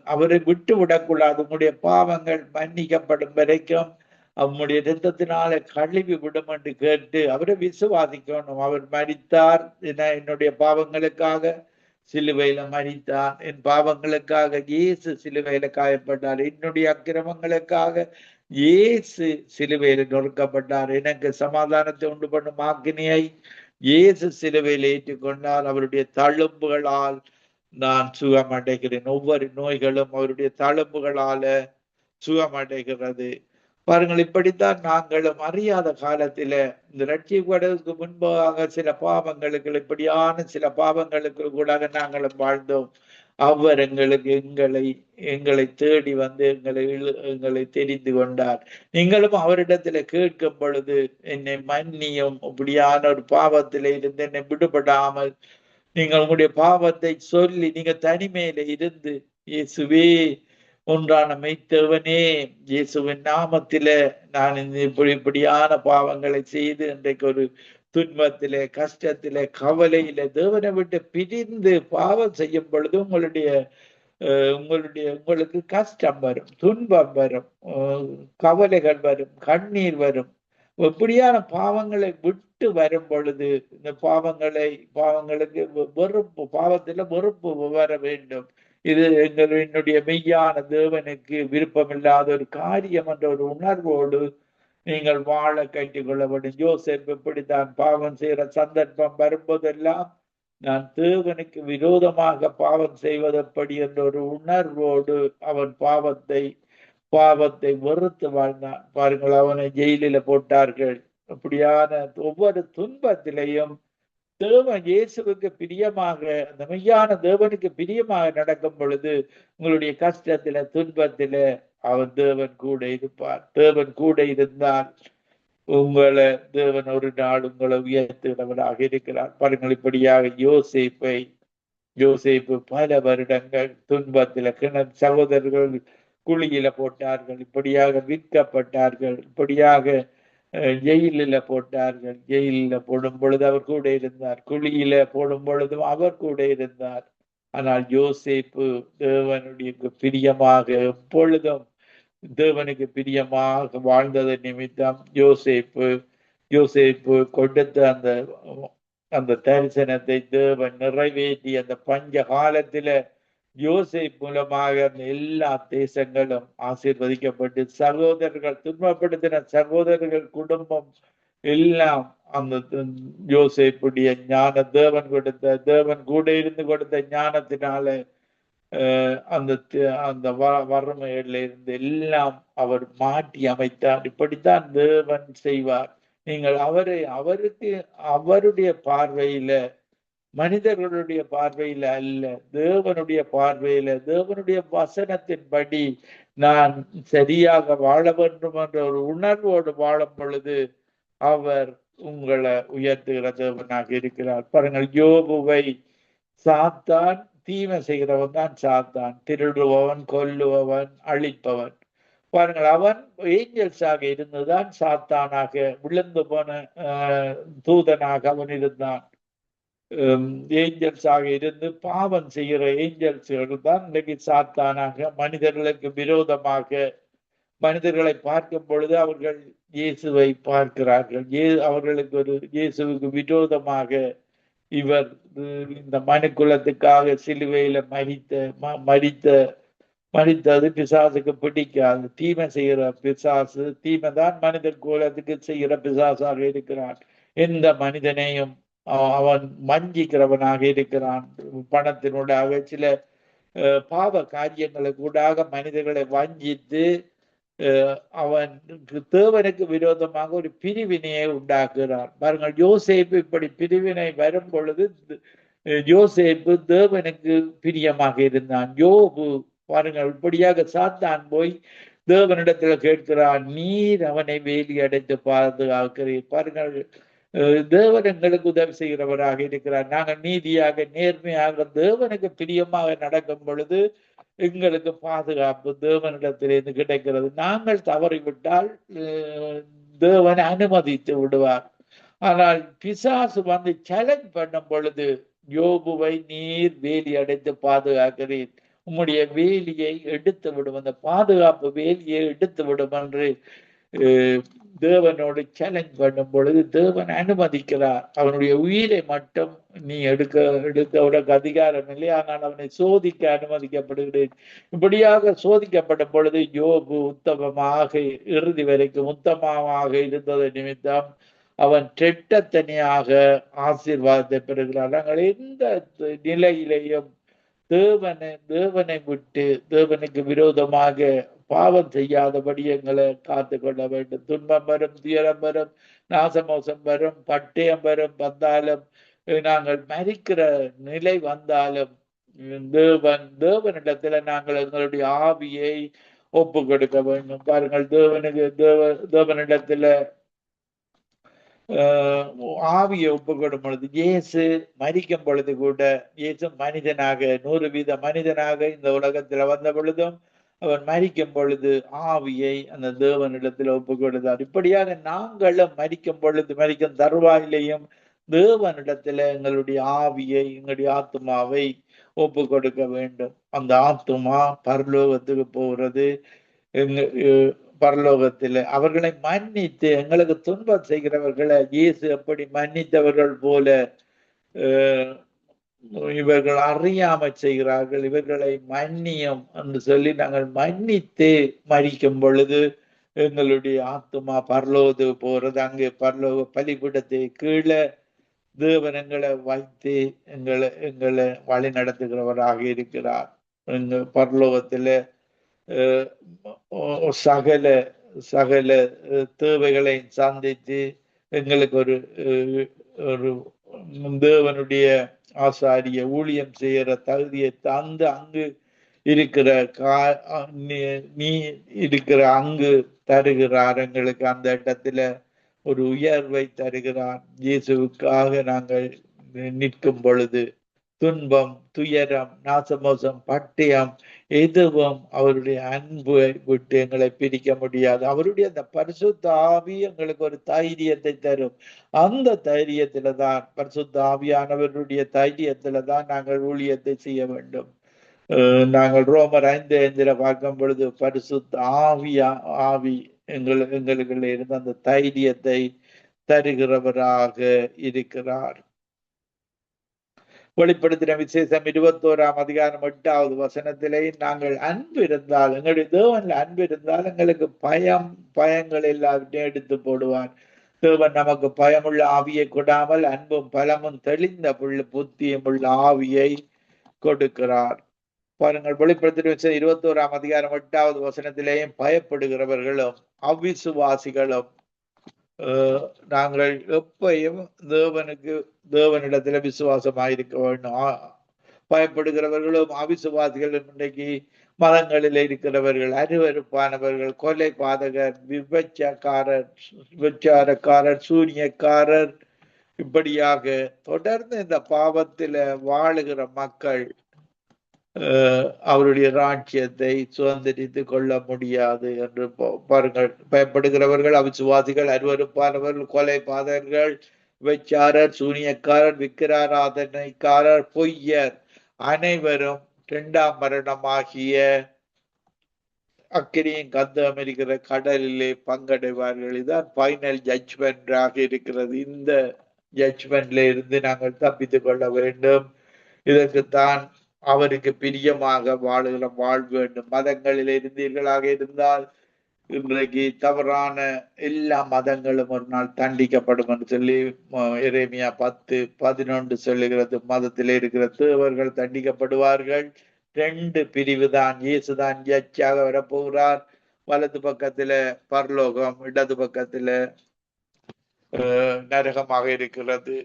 அவரை விட்டு விடக்கூடாது. உங்களுடைய பாவங்கள் மன்னிக்கப்படும் வரைக்கும் அவனுடைய இரத்தத்தினால கழுவி விடும் என்று கேட்டு அவரை விசுவாசிக்கணும். அவர் மரித்தார், என்னுடைய பாவங்களுக்காக சிலுவையில மரித்தார். என் பாவங்களுக்காக இயேசு சிலுவையில காயப்பட்டார். என்னுடைய அக்கிரமங்களுக்காக இயேசு சிலுவையில நொறுக்கப்பட்டார். எனக்கு சமாதானத்தை உண்டு பண்ணும் ஆக்கினையை இயேசு சிலுவையில் ஏற்றுக்கொண்டால் அவருடைய தழும்புகளால் நான் சுகமடைகிறேன். ஒவ்வொரு நோய்களும் அவருடைய தழும்புகளால சுகமடைகிறது. பாருங்கள், இப்படித்தான் நாங்களும் அறியாத காலத்தில இந்த ரட்சிப்படுவதற்கு முன்பாக சில பாவங்களுக்கு, இப்படியான சில பாவங்களுக்கு கூட நாங்களும் வாழ்ந்தோம். அவர் எங்களை தேடி வந்து எங்களை தெரிந்து கொண்டார். நீங்களும் அவரிடத்துல கேட்கும் பொழுது, என்னை மன்னியும், இப்படியான ஒரு பாவத்தில இருந்து என்னை விடுபடாமல் நீங்கள் உங்களுடைய பாவத்தை சொல்லி நீங்க தனிமையில இருந்து, இயேசுவே ஒன்றான மெய்த்தேவனே, இயேசுவின் நாமத்தில நான் இப்படியான பாவங்களை செய்து இன்றைக்கு ஒரு துன்பத்திலே, கஷ்டத்திலே, கவலையில தேவனை விட்டு பிரிந்து பாவம் செய்யும் பொழுது உங்களுக்கு கஷ்டம் வரும், துன்பம் வரும், கவலைகள் வரும், கண்ணீர் வரும். எப்படியான பாவங்களை விட்டு வரும் பொழுது இந்த பாவங்களுக்கு வெறுப்பு, பாவத்துல வெறுப்பு வர வேண்டும். இது என்னுடைய மெய்யான தேவனுக்கு விருப்பமில்லாத ஒரு காரியம் என்ற ஒரு உணர்வோடு நீங்கள் வாழ கட்டிக்கொள்ள வேண்டும். யோசேப்பு இப்படித்தான் பாவம் செய்கிற சந்தர்ப்பம் வரும்போதெல்லாம் நான் தேவனுக்கு விரோதமாக பாவம் செய்வதப்படி என்ற ஒரு உணர்வோடு அவன் பாவத்தை வெறுத்து வாழ்ந்தான். பாருங்கள், அவனை ஜெயிலில போட்டார்கள். அப்படியான ஒவ்வொரு துன்பத்திலையும் தேவன் இயேசுவுக்கு பிரியமாக, அந்த மெய்யான தேவனுக்கு பிரியமாக நடக்கும் பொழுது உங்களுடைய கஷ்டத்தில, துன்பத்தில தேவன் கூட இருப்பார். தேவன் கூட இருந்தால் தேவன் ஒரு நாள் உங்களை உயர்த்துகிறவராக இருக்கிறார். பாருங்கள், இப்படியாக யோசேப்பு பல வருடங்கள் துன்பத்தில, சகோதரர்கள் குழியில போட்டார்கள், இப்படியாக விற்கப்பட்டார்கள், இப்படியாக ஜெயிலில போட்டார்கள். ஜெயிலில போடும் பொழுது அவர் கூட இருந்தார், குழியில போடும் பொழுதும் அவர் கூட இருந்தார். ஆனால் யோசேப்பு தேவனுடைய பிரியமாக எப்பொழுதும் தேவனுக்கு பிரியமாக வாழ்ந்தது நிமித்தம் யோசேப்பு கொடுத்த அந்த அந்த தரிசனத்தை தேவன் நிறைவேற்றி அந்த பஞ்ச காலத்தில யோசேப்பு மூலமாக அந்த எல்லா தேசங்களும் ஆசீர்வதிக்கப்பட்டு சகோதரர்கள் துன்பப்படுத்தின சகோதரர்கள் குடும்பம் எல்லாம் அந்த யோசேப்புடைய ஞான தேவன் கூட இருந்து கொடுத்த ஞானத்தினால அந்த அந்த வறுமையில இருந்து எல்லாம் அவர் மாற்றி அமைத்தார். இப்படித்தான் தேவன் செய்வார். நீங்கள் அவருடைய பார்வையில, மனிதர்களுடைய பார்வையில அல்ல, தேவனுடைய பார்வையில, தேவனுடைய வசனத்தின்படி நான் சரியாக வாழ வேண்டும் என்ற ஒரு உணர்வோடு வாழும் பொழுது அவர் உங்களை உயர்த்துகிற தேவனாக இருக்கிறார். பாருங்கள், யோபுவை சாத்தான் தீமை செய்கிறவன் தான் சாத்தான், திருடுபவன், கொல்லுபவன், அழிப்பவன். பாருங்கள், அவன் ஏஞ்சல்ஸாக இருந்துதான் சாத்தானாக விழுந்து போன தூதனாக அவன் இருந்தான். ஏஞ்சல்ஸாக இருந்து பாவம் செய்கிற ஏஞ்சல்ஸ்கள் தான் இன்றைக்கு சாத்தானாக மனிதர்களுக்கு விரோதமாக மனிதர்களை பார்க்கும் பொழுது அவர்கள் இயேசுவை பார்க்கிறார்கள். அவர்களுக்கு ஒரு இயேசுவுக்கு விரோதமாக இவர் இந்த மனுக்குலத்துக்காக சிலுவையில மறித்தது பிசாசுக்கு பிடிக்காது. தீமை செய்கிற பிசாசு, தீமை தான் மனித குலத்துக்கு செய்கிற பிசாசாக இருக்கிறான். எந்த மனிதனையும் அவன் வஞ்சிக்கிறவனாக இருக்கிறான். பணத்தினூடாக சில பாவ காரியங்களை கூடாக மனிதர்களை வஞ்சித்து அவன் தேவனுக்கு விரோதமாக ஒரு பிரிவினையை உண்டாக்குகிறார். பாருங்கள், யோசேப்பு இப்படி பிரிவினை வரும் பொழுது யோசேப்பு தேவனுக்கு பிரியமாக இருந்தான். யோபு பாருங்கள், இப்படியாக சாத்தான் போய் தேவனிடத்துல கேட்கிறான், நீர் அவனை வேலி அடைத்து பாதுகாக்கிறீர். பாருங்கள், தேவன் எங்களுக்கு உதவி செய்கிறவராக இருக்கிறார். நாங்கள் நீதியாக நேர்மையாக தேவனுக்கு பிரியமாக நடக்கும் பொழுது எங்களுக்கு பாதுகாப்பு தேவனிடத்திலிருந்து கிடைக்கிறது. நாங்கள் தவறிவிட்டால் தேவன் அனுமதித்து விடுவார். ஆனால் பிசாசு வந்து சேலஞ்ச் பண்ணும் பொழுது, யோபுவை நீர் வேலி அடைத்து பாதுகாக்கிறீர், உம்முடைய வேலியை எடுத்து விடும், அந்த பாதுகாப்பு வேலியை எடுத்து விடும் என்று தேவனோடு சேலஞ்ச் பண்ணும் பொழுது தேவன் அனுமதிக்கிறார். அவனுடைய உயிரை மட்டும் நீ எடுக்க உனக்கு அதிகாரம் இல்லை, ஆனால் அவனை சோதிக்க அனுமதிக்கப்படுகிறேன். இப்படியாக சோதிக்கப்படும் பொழுது யோபு உத்தமமாக இறுதி வரைக்கும் உத்தமமாக இருந்தது நிமித்தம் அவன் திட்டத்தனியாக ஆசீர்வாதத்தை பெறுகிறார். நாங்கள் எந்த நிலையிலேயும் தேவனை விட்டு தேவனுக்கு விரோதமாக பாவம் செய்யாதபடி எங்களை காத்து கொள்ள வேண்டும். துன்பம் வரும், துயரம் வரும், நாசமோசம் வரும், பட்டயம் வரும், வந்தாலும் நாங்கள் மரிக்கிற நிலை வந்தாலும் தேவனிடத்துல நாங்கள் எங்களுடைய ஆவியை ஒப்பு கொடுக்க வேண்டும். பாருங்கள், தேவனிடத்துல ஆவியை ஒப்புக்கொடும் பொழுது, இயேசு மரிக்கும் பொழுது கூட, இயேசு மனிதனாக 100% மனிதனாக இந்த உலகத்துல வந்த பொழுதும் அவன் மரிக்கும் பொழுது ஆவியை அந்த தேவனிடத்தில் ஒப்பு கொடுத்தார். இப்படியாக நாங்களும் மரிக்கும் தருவாயிலையும் தேவனிடத்துல எங்களுடைய ஆவியை, எங்களுடைய ஆத்மாவை ஒப்பு கொடுக்க வேண்டும். அந்த ஆத்மா பரலோகத்துக்கு போகிறது. பரலோகத்துல அவர்களை மன்னித்து, எங்களுக்கு துன்பம் செய்கிறவர்களை இயேசு எப்படி மன்னித்தவர்கள் போல இவர்கள் அறியாம செய்கிறார்கள், இவர்களை மன்னியும் என்று சொல்லி நாங்கள் மன்னித்து மரிக்கும் பொழுது எங்களுடைய ஆத்மா பரலோகத்துக்கு போறது. அங்கே பரலோக பலிபீடத்தை கீழே தேவனங்களை வைத்து எங்களை வழி நடத்துகிறவராக இருக்கிறார். எங்க பரலோகத்துல சகல தேவைகளை சந்தித்து எங்களுக்கு ஒரு தேவனுடைய ஆசாரிய ஊழியம் செய்யற தகுதியை தந்து அங்கு இருக்கிற அங்கு தருகிறார். எங்களுக்கு அந்த இடத்துல ஒரு உயர்வை தருகிறார். இயேசுவுக்காக நாங்கள் நிற்கும் பொழுது துன்பம், துயரம், நாசமோசம், பட்டயம் எதுவும் அவருடைய அன்பை விட்டு எங்களை பிரிக்க முடியாது. அவருடைய அந்த பரிசுத்த ஆவி எங்களுக்கு ஒரு தைரியத்தை தரும். அந்த தைரியத்துல தான், பரிசுத்த ஆவியானவருடைய தைரியத்துல தான் நாங்கள் ஊழியத்தை செய்ய வேண்டும். நாங்கள் ரோமர் 5:5 பார்க்கும் பொழுது பரிசுத்த ஆவி எங்களுக்குள்ள இருந்து அந்த தைரியத்தை தருகிறவராக இருக்கிறார். வெளிப்படுத்தின விசேஷம் 21 வசனத்திலே நாங்கள் அன்பு இருந்தால், எங்களுடைய தேவன்ல அன்பு இருந்தால் எங்களுக்கு பயங்கள் எல்லாவற்றையும் எடுத்து போடுவார். தேவன் நமக்கு பயமுள்ள ஆவியை கொடாமல் அன்பும் பலமும் தெளிந்த புத்தியும் உள்ள ஆவியை கொடுக்கிறார். பாருங்கள், வெளிப்படுத்தின விசேஷம் 21 வசனத்திலேயும் பயப்படுகிறவர்களும் அவிசுவாசிகளும் நாங்கள் எப்பையும் தேவனிடத்துல விசுவாசமாயிருக்க வேண்டும். பயப்படுகிறவர்களும் அவிசுவாசிகளும் இன்றைக்கு மதங்களில் இருக்கிறவர்கள், அருவருப்பானவர்கள், கொலை பாதகர், விபச்சாரக்காரர், சூனியக்காரர், இப்படியாக தொடர்ந்து இந்த பாவத்தில வாழுகிற மக்கள் அவருடைய ராஜ்யத்தை சுதந்திரித்துக் கொள்ள முடியாது என்று பாருங்கள். பயப்படுகிறவர்கள், அவிசுவாசிகள், அருவருப்பானவர்கள், கொலை பாதகர்கள், விபச்சாரர், சூனியக்காரர், விக்கிராராதனைக்காரர், பொய்யர் அனைவரும் 2ஆம் மரணமாகிய அக்கினியின் கந்தம் இருக்கிற கடலிலே பங்கடைவார்கள். இதுதான் ஃபைனல் ஜட்ஜ்மெண்டாக இருக்கிறது. இந்த ஜட்ஜ்மெண்ட்ல இருந்து நாங்கள் தப்பித்துக் கொள்ள வேண்டும். இதற்குத்தான் அவருக்கு பிரியமாக வாழுகிற வாழ்வு வேண்டும். மதங்களில் இருந்தீர்களாக இருந்தால் இன்றைக்கு தவறான எல்லா மதங்களும் ஒரு நாள் தண்டிக்கப்படும் என்று சொல்லி எரேமியா 10:11 சொல்லுகிறது. மதத்திலே இருக்கிற தேவர்கள் தண்டிக்கப்படுவார்கள். 2 பிரிவு தான். இயேசுதான் ஜட்ஜாக வரப்போகிறார். வலது பக்கத்துல பரலோகம், இடது பக்கத்துல நரகமாக இருக்கிறது.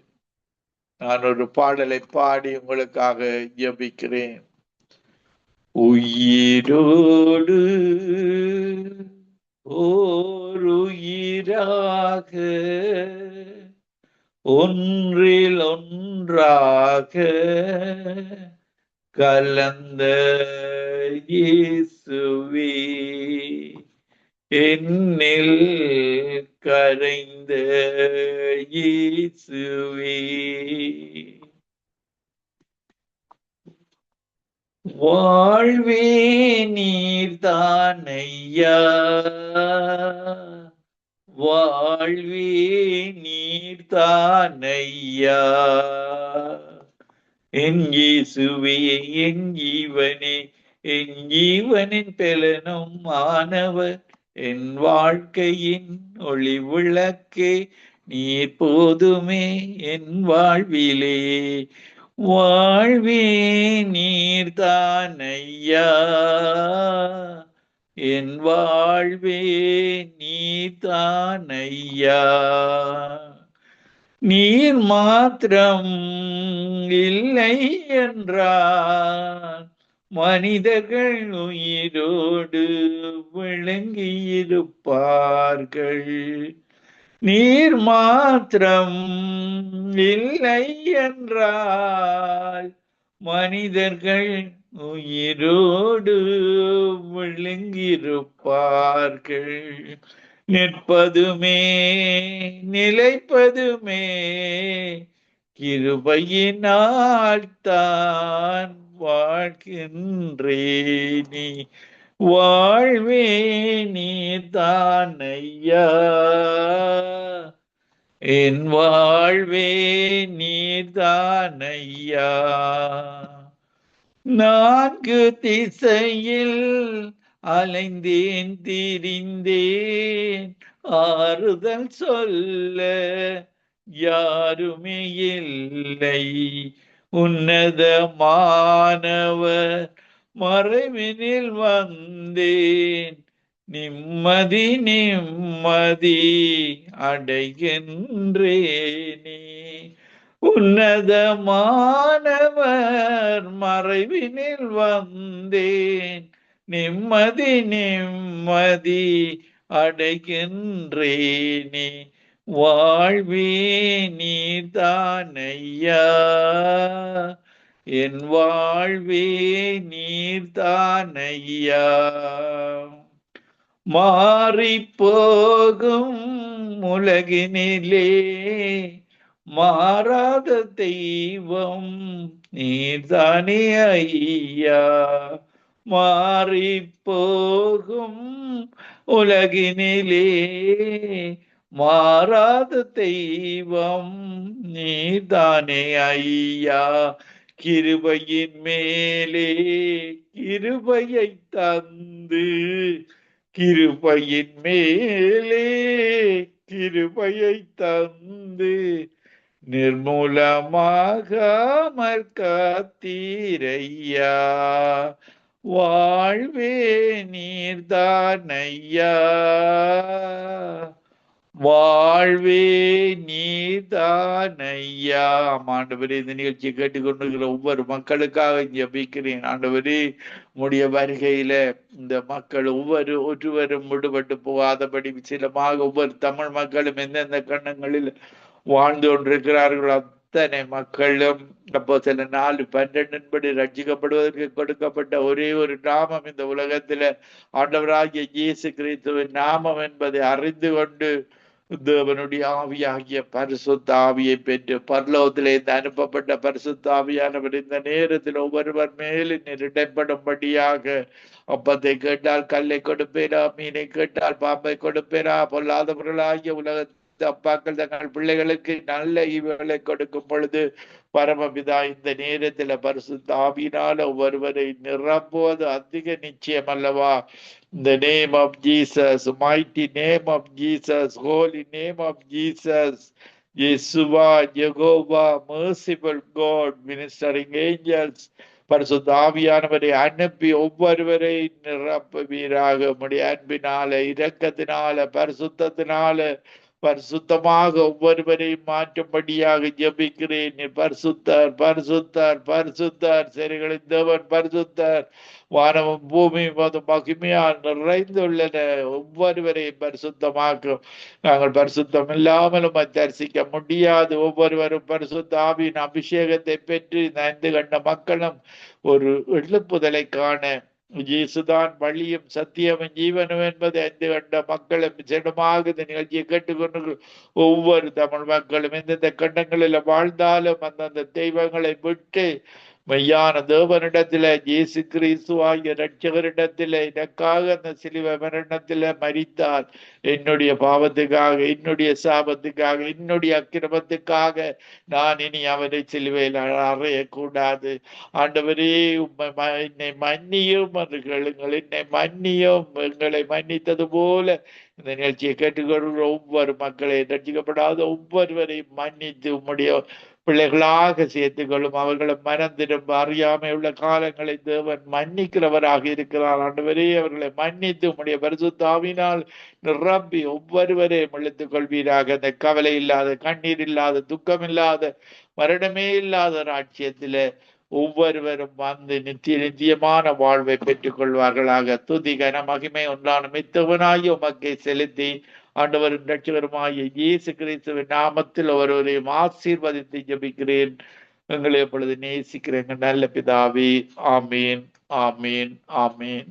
நான் ஒரு பாடலை பாடி உங்களுக்காக ஜெபிக்கிறேன். உயிரோடு ஓர் உயிராக ஒன்றில் ஒன்றாக கலந்த இயேசுவே, என்னில் கரைந்த இயேசுவே, வாழ்வே நீர்தானையா, வாழ்வே நீர்தானையா, என் இயேசுவே, என் ஜீவனே, என் ஜீவனின் பெலனும் ஆனவர், என் வாழ்க்கையின் ஒளி விளக்கே, நீர் போதுமே என் வாழ்விலே, வாழ்வே நீர்தானையா, என் வாழ்வே நீர்தானையா, நீர் மாத்திரம் இல்லை என்றால் மனிதர்கள் உயிரோடு விளங்கியிருப்பார்கள். நீர் மாத்திரம் இல்லை என்றால் மனிதர்கள் உயிரோடு விளங்கியிருப்பார்கள். நிற்பதுமே நிலைப்பதுமே கிருபையினால் தான் வாழ்கின்றேனே, வாழ்வே நீர்தானையா, என் வாழ்வே நீர்தானையா, 4 திசையில் அலைந்தேன் திரிந்தேன், ஆறுதல் சொல்ல யாருமே இல்லை, உன்னதமானவர் மறைவினில் வந்தேன், நிம்மதி நிம்மதி அடைகின்றேனே, உன்னதமானவர் மறைவினில் வந்தேன், நிம்மதி நிம்மதி அடைகின்றேனே, வாழ்வே நீர்தானையா, என் வாழ்வே நீர்தானையா. மாறி போகும் உலகினிலே மாறாத தெய்வம் நீர்தானே ஐயா. மாறி போகும் உலகினிலே மாறாத தெய்வம் நீர்தானே ஐயா. கிருபையின் மேலே கிருபையை தந்து கிருபையின் மேலே கிருபையை தந்து நிர்மூலமாகாமற் காத்தீரையா. வாழ்வே நீர்தானையா. வாழ்வே நீர்தானையா. ஆண்டவரே, இந்த நிகழ்ச்சியை கேட்டுக்கொண்டிருக்கிற ஒவ்வொரு மக்களுக்காக ஜெபிக்கிறேன். ஆண்டவரே, உம்முடைய வருகையில இந்த மக்கள் ஒருவரும் விடுபட்டு போகாதபடி விசேலமாக ஒவ்வொரு தமிழ் மக்களும் எந்தெந்த கண்ணங்களில் வாழ்ந்து கொண்டிருக்கிறார்கள் அத்தனை மக்களும் அப்போ சில 4:12 ரட்சிக்கப்படுவதற்கு கொடுக்கப்பட்ட ஒரே ஒரு நாமம் இந்த உலகத்துல ஆண்டவராகிய இயேசு கிறிஸ்துவின் நாமம் என்பதை அறிந்து கொண்டு தேவனுடைய ஆவியாகிய பரிசுத்த ஆவியை பெற்று பரலோகத்திலே அனுப்பப்பட்ட பரிசுத்த ஆவியானவர் இந்த நேரத்தில் ஒவ்வொருவர் மேலும் இடைப்படும்படியாக அப்பத்தை கேட்டால் கல்லை கொடுப்பேரா, மீனை கேட்டால் பாம்பை கொடுப்பேரா, பொல்லாதவர்களாகிய உலக அப்பாக்கள் தங்கள் பிள்ளைகளுக்கு நல்ல ஈவுகளை கொடுக்கும் பொழுது பரமபிதா இந்த நேரத்துல பரிசுத்த ஆவியினால ஒருவரை நிரப்புவது அதிக நிச்சயம் அல்லவா. இந்த name of Jesus, mighty name of Jesus, holy name of Jesus, Yeshua, Jehovah, merciful God, ministering angels, பரிசுத்த ஆவியானவரை அனுப்பி ஒவ்வொருவரை நிரப்புவீராக. உம்முடைய அன்பினால, இரக்கத்தினால, பரிசுத்தத்தினால பரிசுத்தமாக ஒவ்வொருவரையும் மாற்றும்படியாக ஜெபிக்கிறேன். பரிசுத்தர் பரிசுத்தர் பரிசுத்தர், சரிகளின் தேவன் பரிசுத்தர், வானமும் பூமியும் அது மகிமையால் நிறைந்துள்ளன. ஒவ்வொருவரையும் பரிசுத்தமாக்கும். நாங்கள் பரிசுத்தம் இல்லாமலும் தரிசிக்க முடியாது. ஒவ்வொருவரும் பரிசுத்த ஆவியின் அபிஷேகத்தை பெற்று இந்த 5 கண்ட மக்களும் ஒரு எழுப்புதலை காண இயேசுதான் வழியும் சத்தியமும் ஜீவனும் என்பதை 5 கண்ட மக்களும் விசேடமாக இந்த நிகழ்ச்சியை கேட்டுக்கொண்டு ஒவ்வொரு தமிழ் மக்களும் எந்தெந்த கண்டங்களில் வாழ்ந்தாலும் அந்தந்த தெய்வங்களை விட்டு மெய்யான தேவனிடத்தில இயேசு கிறிஸ்துவாகிய இரட்சகரிடத்தில எனக்காக அந்த சிலுவை மரணத்தில மரித்தார். என்னுடைய பாவத்துக்காக, என்னுடைய சாபத்துக்காக, என்னுடைய அக்கிரமத்துக்காக நான் இனி அவரை சிலுவையில் அறையக்கூடாது. ஆண்டவரே, என்னை மன்னியும் என்று கேளுங்கள். என்னை மன்னியும், எங்களை மன்னித்தது போல இந்த நிகழ்ச்சியை கேட்டுக்கொள்கிற ஒவ்வொரு மக்களை, ரட்சிக்கப்படாத ஒவ்வொருவரையும் மன்னித்து உம்முடைய பிள்ளைகளாக சேர்த்துக்கொள்ளும். அவர்களை மனம் திரும்ப அறியாமை உள்ள காலங்களை தேவன் மன்னிக்கிறவராக இருக்கிறார். ஆண்டவரே, அவர்களை மன்னித்து உம்முடைய பரிசுத்த ஆவியினால் நிரம்பி ஒவ்வொருவரையும் இழுத்துக் கொள்வீராக. அந்த கவலை இல்லாத, கண்ணீர் இல்லாத, துக்கம் இல்லாத, மரணமே இல்லாத ராட்சியத்தில ஒவ்வொருவரும் வந்து நித்தியமான வாழ்வை பெற்றுக் கொள்வார்களாக. துதி கன மகிமை ஒன்றான மித்தவனாய் உமக்கை செலுத்தி ஆண்டவரின் இரட்சகருமாகிய இயேசு கிறிஸ்துவின் நாமத்தில் ஒருவரையும் ஆசீர்வதித்து ஜெபிக்கிறேன். எங்களை எப்பொழுது நேசிக்கிறேன் நல்ல பிதாவே. ஆமீன், ஆமீன், ஆமீன்.